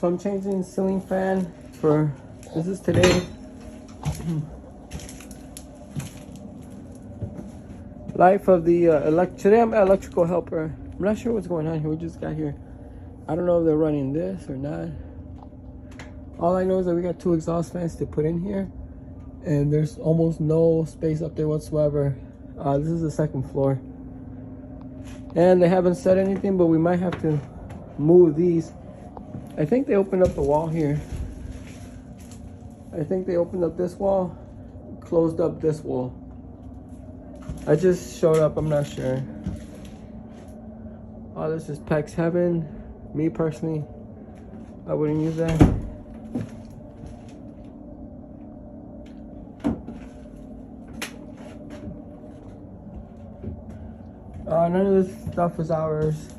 So I'm changing ceiling fan for, this is today. Life of the today I'm an electrical helper. I'm not sure what's going on here. We just got here. I don't know if they're running this or not. All I know is that we got 2 exhaust fans to put in here, and there's almost no space up there whatsoever. This is the 2nd floor, and they haven't said anything, but we might have to move these. I think they opened up the wall here. I think they opened up this wall, closed up this wall. I just showed up, I'm not sure. Oh, this is PEX Heaven. Me personally, I wouldn't use that. None of this stuff is ours.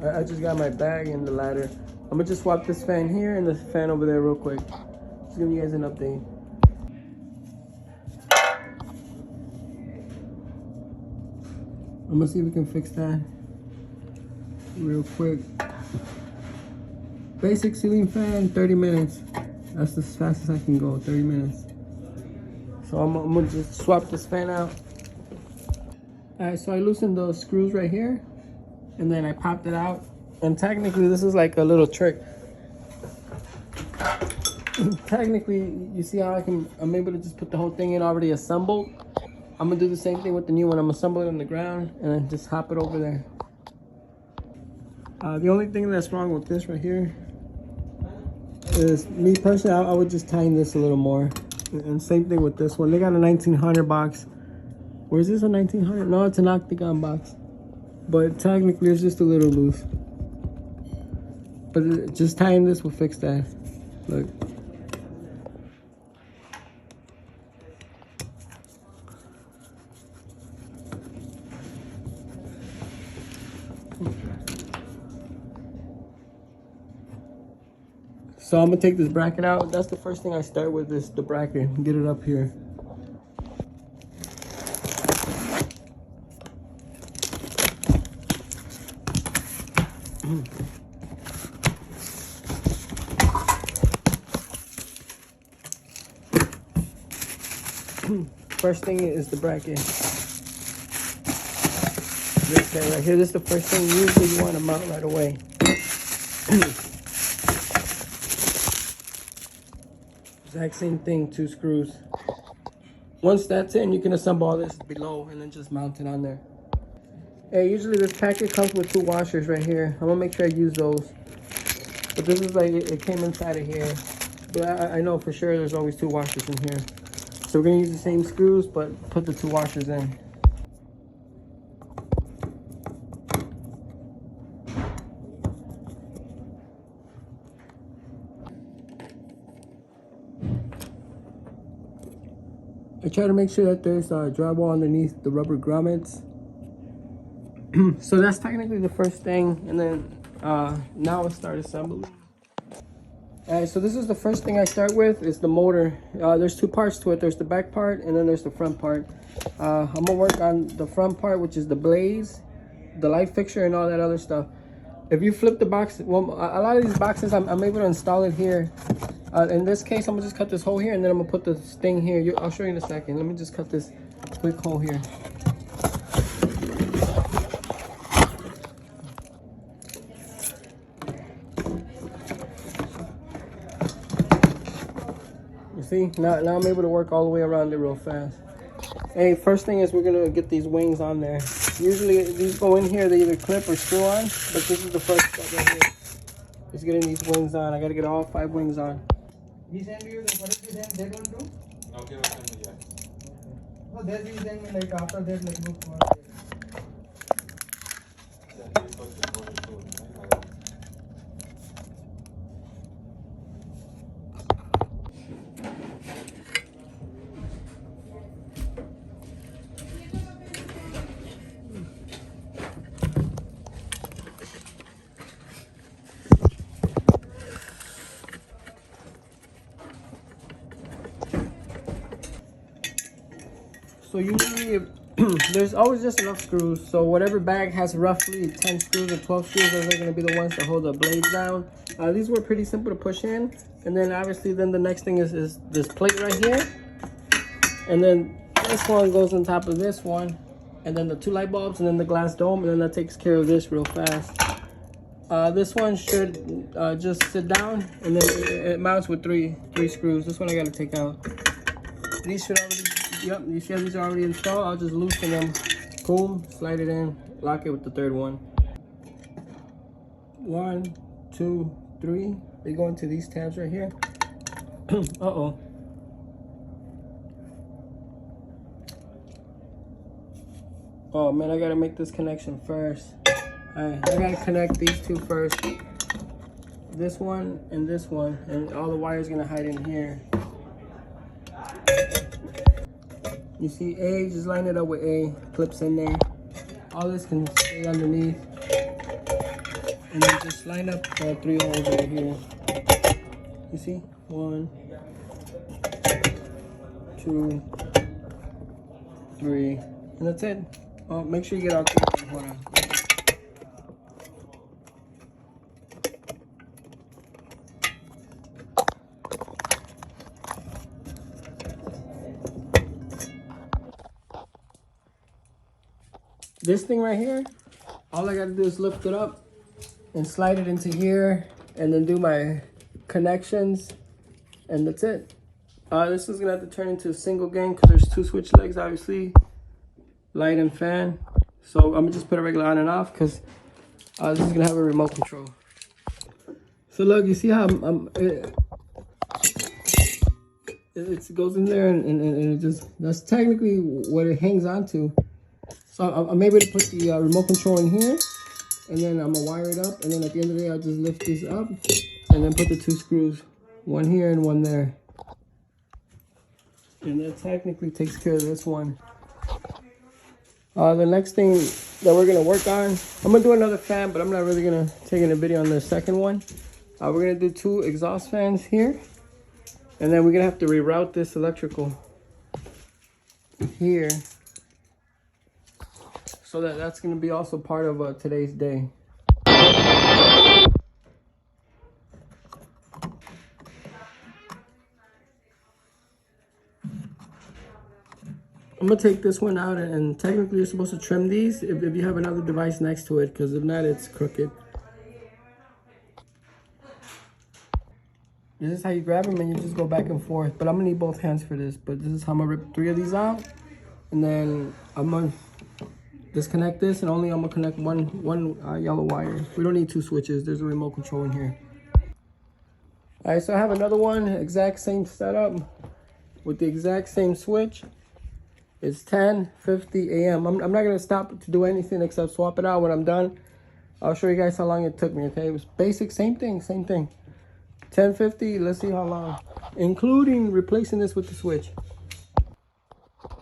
I just got my bag and the ladder. I'm gonna just swap this fan here and the fan over there real quick. Just giving you guys an update. I'm gonna see if we can fix that real quick. Basic ceiling fan, 30 minutes. That's as fast as I can go, 30 minutes. So I'm gonna just swap this fan out. Alright, so I loosened those screws right here, and then I popped it out. And technically, this is like a little trick. Technically, you see how I'm able to just put the whole thing in already assembled. I'm gonna do the same thing with the new one. I'm gonna assemble it on the ground and then just hop it over there. The only thing that's wrong with this right here is, me personally, I would just tighten this a little more. And same thing with this one. They got a 1900 box. Or is this a 1900? No, it's an octagon box. But technically, it's just a little loose. But just tying this will fix that. Look. So I'm gonna take this bracket out. That's the first thing I start with, is the bracket and get it up here. First thing is the bracket. This guy right here, this is the first thing usually you want to mount right away. Exact same thing, 2 screws. Once that's in, you can assemble all this below and then just mount it on there. Hey, usually this packet comes with 2 washers right here. I'm gonna make sure I use those. But this is like, it came inside of here. But I know for sure there's always 2 washers in here. So we're gonna use the same screws, but put the 2 washers in. I try to make sure that there's drywall underneath the rubber grommets. So that's technically the first thing, and then now we'll start assembling. Alright, so this is the first thing I start with, is the motor. There's 2 parts to it. There's the back part, and then there's the front part. I'm gonna work on the front part, which is the blaze, the light fixture, and all that other stuff. If you flip the box, well, a lot of these boxes, I'm able to install it here. In this case, I'm gonna just cut this hole here, and then I'm gonna put this thing here. I'll show you in a second. Let me just cut this quick hole here. You see, now I'm able to work all the way around it real fast. Hey, first thing is we're gonna get these wings on there. Usually these go in here, they either clip or screw on, but this is the first step right here. Just getting these wings on. I gotta get all 5 wings on. We send you the what is they don't do? Okay, I'll send you that. No, then we then like after that like look for. So usually there's always just enough screws. So whatever bag has roughly 10 screws or 12 screws, those are going to be the ones that hold the blades down. These were pretty simple to push in. And then obviously then the next thing is this plate right here. And then this one goes on top of this one. And then the 2 light bulbs and then the glass dome. And then that takes care of this real fast. This one should just sit down, and then it mounts with three screws. This one I gotta take out. These should already, yep, you see how these are already installed. I'll just loosen them, boom, slide it in, lock it with the third one. 1, 2, 3. They go into these tabs right here. Uh-oh. Oh man, I gotta make this connection first. Alright, I gotta connect these 2 first. This one, and all the wires gonna hide in here. You see A, just line it up with A, clips in there. All this can stay underneath. And then just line up 3 holes over here. You see? 1, 2, 3, and that's it. Oh, make sure you get all 3. Hold on. This thing right here, all I gotta do is lift it up and slide it into here and then do my connections, and that's it. This is gonna have to turn into a single gang because there's 2 switch legs, obviously, light and fan. So I'm gonna just put a regular on and off because this is gonna have a remote control. So look, you see how it goes in there and it just, that's technically what it hangs onto. So I'm able to put the remote control in here, and then I'm gonna wire it up, and then at the end of the day, I'll just lift these up, and then put the 2 screws, one here and one there. And that technically takes care of this one. The next thing that we're gonna work on, I'm gonna do another fan, but I'm not really gonna take in a video on the second one. We're gonna do 2 exhaust fans here, and then we're gonna have to reroute this electrical here. So that's going to be also part of today's day. I'm going to take this one out, and technically you're supposed to trim these if you have another device next to it, because if not, it's crooked. This is how you grab them, and you just go back and forth. But I'm going to need both hands for this. But this is how I'm going to rip 3 of these out. And then I'm going to disconnect this, and only I'm gonna connect one yellow wire. We don't need 2 switches. There's a remote control in here. All right, so I have another one, exact same setup with the exact same switch. It's 10:50 a.m. I'm not gonna stop to do anything except swap it out when I'm done. I'll show you guys how long it took me. Okay, it was basic, same thing. 10:50. Let's see how long, including replacing this with the switch.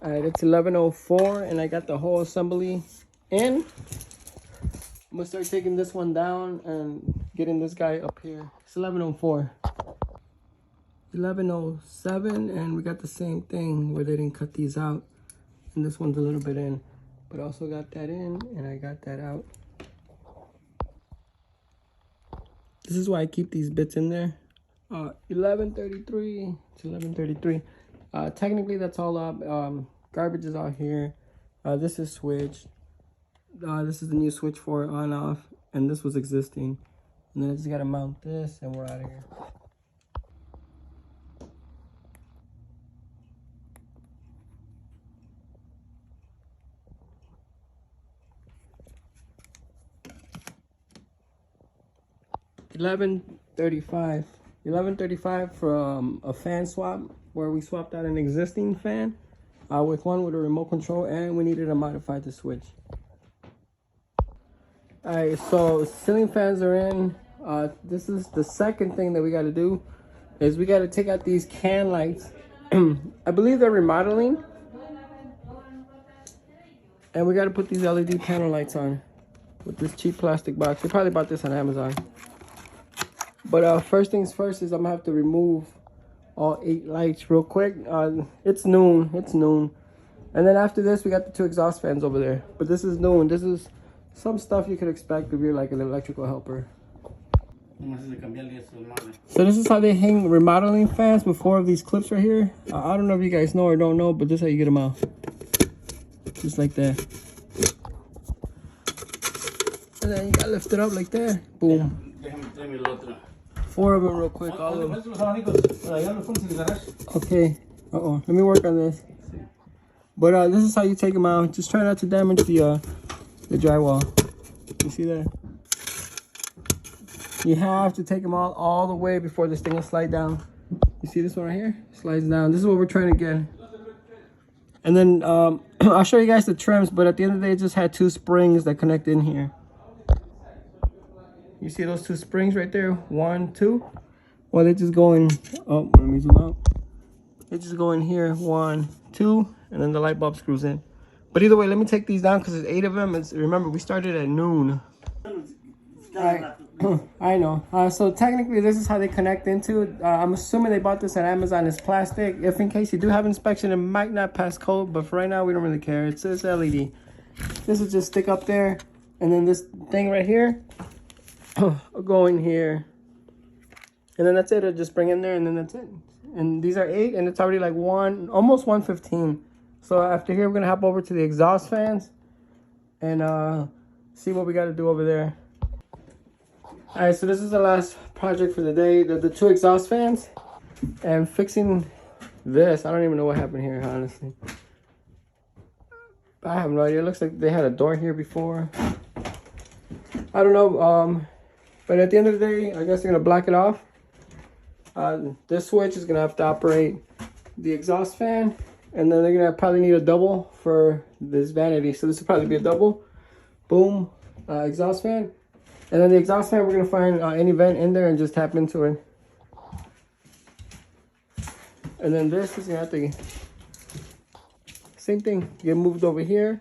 All right, it's 11:04, and I got the whole assembly in. I'm gonna start taking this one down and getting this guy up here. It's 11:04. 11:07, and we got the same thing where they didn't cut these out. And this one's a little bit in, but I also got that in, and I got that out. This is why I keep these bits in there. 11:33 to 11:33. Technically, that's all up. Garbage is out here. This is switched. This is the new switch for it, on off, and this was existing. And then I just gotta mount this, and we're out of here. $11.35 for a fan swap, where we swapped out an existing fan with one with a remote control, and we needed to modify the switch. All right, so ceiling fans are in. This is the second thing that we got to do, is we got to take out these can lights. I believe they're remodeling, and we got to put these LED panel lights on with this cheap plastic box. We probably bought this on Amazon. But first things first is I'm gonna have to remove all 8 lights real quick. It's noon. And then after this, we got the 2 exhaust fans over there. But this is new, and this is some stuff you could expect if you're like an electrical helper. So this is how they hang remodeling fans with 4 of these clips right here. I don't know if you guys know or don't know, but this is how you get them out. Just like that. And then you gotta lift it up like that. Boom. 4 of them real quick, all of them. Okay. Uh-oh. Let me work on this. But this is how you take them out. Just try not to damage the drywall. You see that? You have to take them all the way before this thing will slide down. You see this one right here? Slides down. This is what we're trying to get. And then I'll show you guys the trims, but at the end of the day, it just had 2 springs that connect in here. You see those 2 springs right there? 1, 2. Well, they just go in. Oh, let me zoom out. They just go in here. 1, 2, and then the light bulb screws in. But either way, let me take these down because there's 8 of them. Remember, we started at noon. I know. So technically, this is how they connect into it. I'm assuming they bought this at Amazon. It's plastic. If in case you do have inspection, it might not pass code. But for right now, we don't really care. It's LED. This will just stick up there, and then this thing right here will go in here, and then that's it. It'll just bring in there, and then that's it. And these are 8, and it's already like almost 115. So after here, we're gonna hop over to the exhaust fans and see what we got to do over there. All right, so this is the last project for the day. The 2 exhaust fans and fixing this. I don't even know what happened here, honestly. I have no idea. It looks like they had a door here before. I don't know. But at the end of the day, I guess they're gonna block it off. This switch is gonna have to operate the exhaust fan, and then they're gonna probably need a double for this vanity. So this will probably be a double. Boom, exhaust fan. And then the exhaust fan, we're going to find any vent in there and just tap into it. And then this is going to have to, same thing, get moved over here.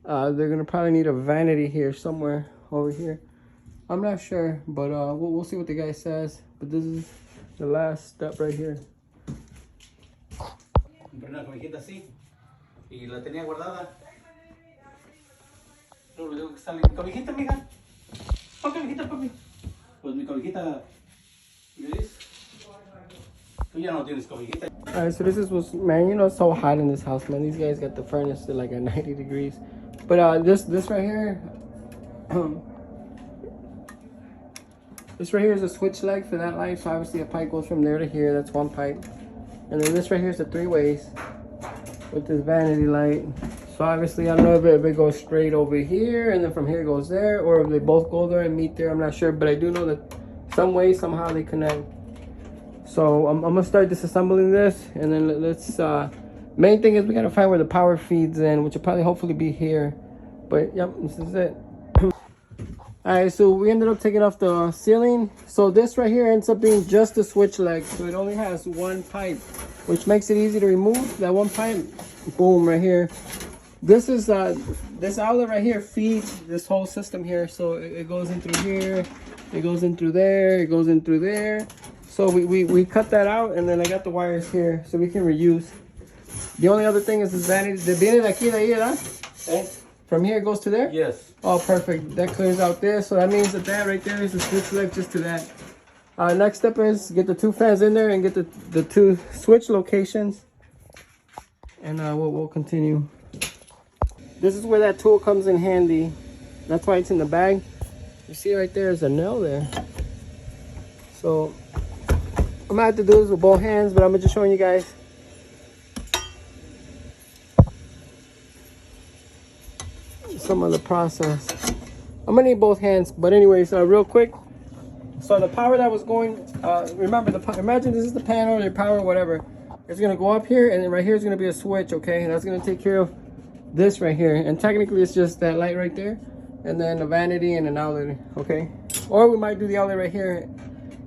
They're going to probably need a vanity here somewhere over here. I'm not sure, but we'll see what the guy says. But this is the last step right here. Papi. Pues mi cobijita, ¿ves? Tú ya no tienes cobijita. Alright, so this is what's, man, you know, it's so hot in this house, man. These guys got the furnace to like at 90 degrees. But this right here, this right here is a switch leg for that light. So obviously a pipe goes from there to here. That's 1 pipe. And then this right here is the 3 ways with this vanity light. So obviously, I don't know if it goes straight over here and then from here it goes there, or if they both go there and meet there. I'm not sure, but I do know that some way, somehow they connect. So I'm gonna start disassembling this, and then let's. Main thing is we gotta find where the power feeds in, which will probably hopefully be here. But yep, this is it. Alright, so we ended up taking off the ceiling. So this right here ends up being just a switch leg, so it only has 1 pipe, which makes it easy to remove. That 1 pipe, boom, right here. This is this outlet right here feeds this whole system here. So it goes in through here, it goes in through there, it goes in through there. So we cut that out, and then I got the wires here so we can reuse. The only other thing is this vanity. Viene de aquí, de ahí, ¿verdad? Eh? From here it goes to there? Yes. Oh, perfect. That clears out there. So that means that right there is the switch leg just to that. Next step is get the 2 fans in there and get the 2 switch locations. And we'll continue. This is where that tool comes in handy. That's why it's in the bag. You see right there is a nail there. So I'm gonna have to do this with both hands, but I'm just showing you guys. Some of the process. I'm gonna need both hands, but anyways, real quick. So the power that was going, remember, imagine this is the panel, your power, whatever. It's gonna go up here, and then right here is gonna be a switch, okay? And that's gonna take care of this right here. And technically, it's just that light right there, and then a vanity and an outlet, okay? Or we might do the outlet right here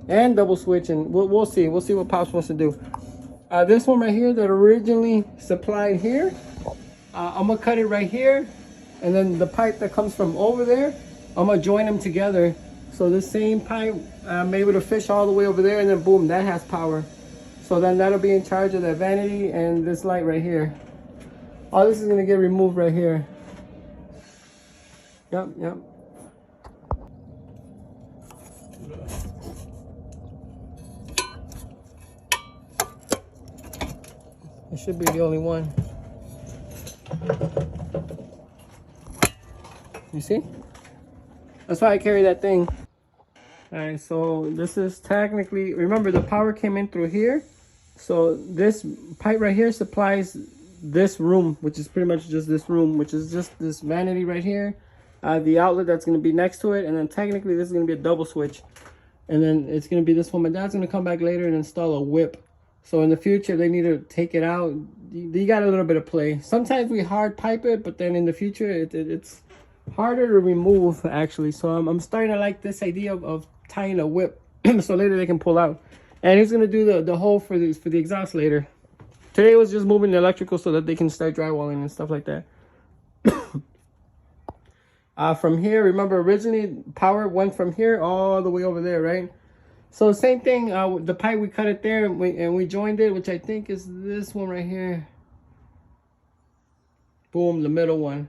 and double switch, and we'll see. We'll see what Pop's supposed to do. This one right here that originally supplied here, I'm gonna cut it right here, and then the pipe that comes from over there, I'm gonna join them together. So this same pipe, I'm able to fish all the way over there, and then boom, that has power. So then that'll be in charge of that vanity and this light right here. All this is gonna get removed right here. Yep, yep. It should be the only one. You see? That's why I carry that thing. Alright, so this is technically, remember the power came in through here. So this pipe right here supplies this room, which is pretty much just this room, which is just this vanity right here. The outlet that's going to be next to it, and then technically this is going to be a double switch. And then it's going to be this one. My dad's going to come back later and install a whip. So in the future, they need to take it out. You got a little bit of play. Sometimes we hard pipe it, but then in the future, it's harder to remove, actually. So I'm starting to like this idea of tying a whip so later they can pull out. And he's going to do the hole for the exhaust later. Today was just moving the electrical so that they can start drywalling and stuff like that. From here, remember originally power went from here all the way over there, right? So same thing, the pipe, we cut it there and we joined it, which I think is this one right here. Boom, the middle one.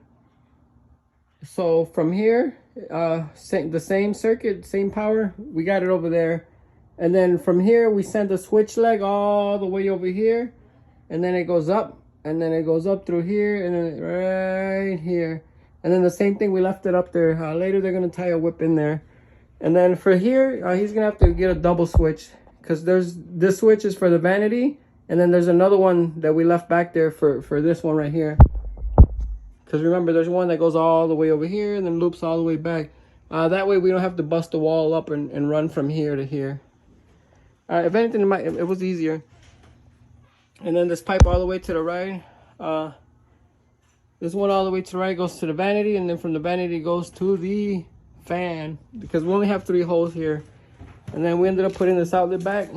So from here, the same circuit, same power, we got it over there. And then from here, we send the switch leg all the way over here. And then it goes up, and then it goes up through here, and then right here. And then the same thing, we left it up there. Later, they're going to tie a whip in there. And then for here, he's going to have to get a double switch. Because this switch is for the vanity. And then there's another one that we left back there for this one right here. Because remember, there's one that goes all the way over here and then loops all the way back. That way, we don't have to bust the wall up and run from here to here. If anything, it was easier. And then this pipe all the way to the right. This one all the way to the right goes to the vanity. And then from the vanity goes to the fan. Because we only have 3 holes here. And then we ended up putting this outlet back.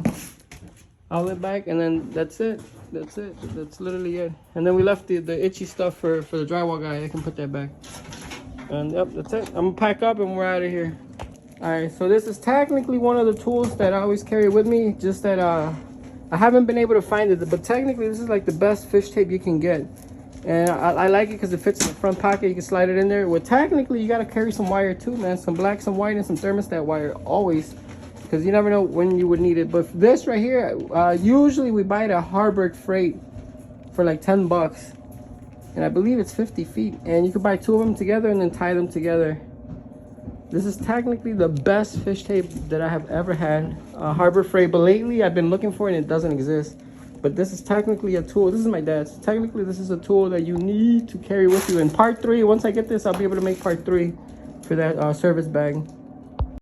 And then that's it. That's literally it. And then we left the itchy stuff for the drywall guy. I can put that back. And yep, that's it. I'm gonna pack up and we're out of here. Alright, so this is technically one of the tools that I always carry with me. Just that I haven't been able to find it. But technically this is like the best fish tape you can get. And I like it because it fits in the front pocket. You can slide it in there. Well, technically you gotta carry some wire too, man. Some black, some white, and some thermostat wire always. Because you never know when you would need it. But this right here, usually we buy it at Harbor Freight for like 10 bucks. And I believe it's 50 feet. And you can buy 2 of them together and then tie them together. This is technically the best fish tape that I have ever had. Harbor Freight. But lately I've been looking for it and it doesn't exist. But this is technically a tool. This is my dad's. Technically this is a tool that you need to carry with you. In part 3, once I get this, I'll be able to make part 3 for that service bag.